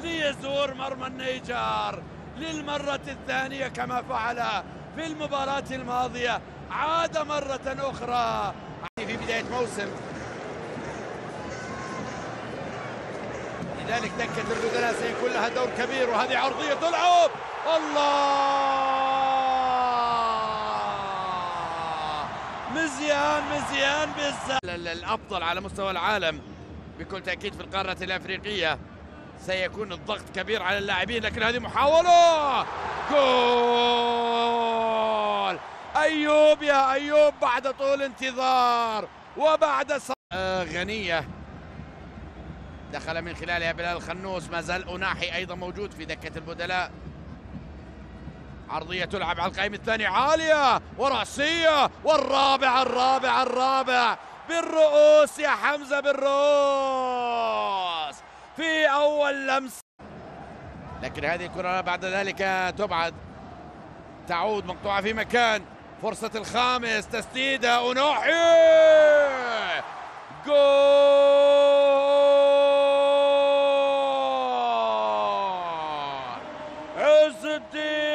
ليزور مرمى النيجر للمرة الثانية كما فعل في المباراة الماضية. عاد مرة أخرى في بداية موسم، لذلك دكة البدلاء سيكون لها دور كبير. وهذه عرضية تلعب، الله، مزيان بالزبط. الأفضل على مستوى العالم بكل تأكيد في القارة الأفريقية. سيكون الضغط كبير على اللاعبين، لكن هذه محاولة جول. أيوب يا أيوب بعد طول انتظار وبعد غنية دخل من خلالها بلال الخنوس. ما زال أناحي أيضا موجود في دكة البدلاء. عرضية تلعب على القائم الثاني عالية ورأسية، والرابع بالرؤوس يا حمزة، بالرؤوس في أول لمس. لكن هذه الكرة بعد ذلك تبعد، تعود مقطوعة في مكان. فرصة الخامس، تسديدة أناحي، جول عز الدين.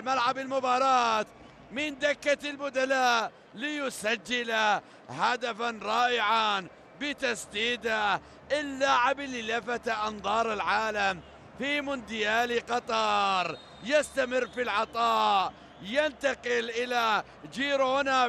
ملعب المباراة من دكة البدلاء ليسجل هدفا رائعا بتسديده. اللاعب اللي لفت أنظار العالم في مونديال قطر يستمر في العطاء، ينتقل إلى جيرونا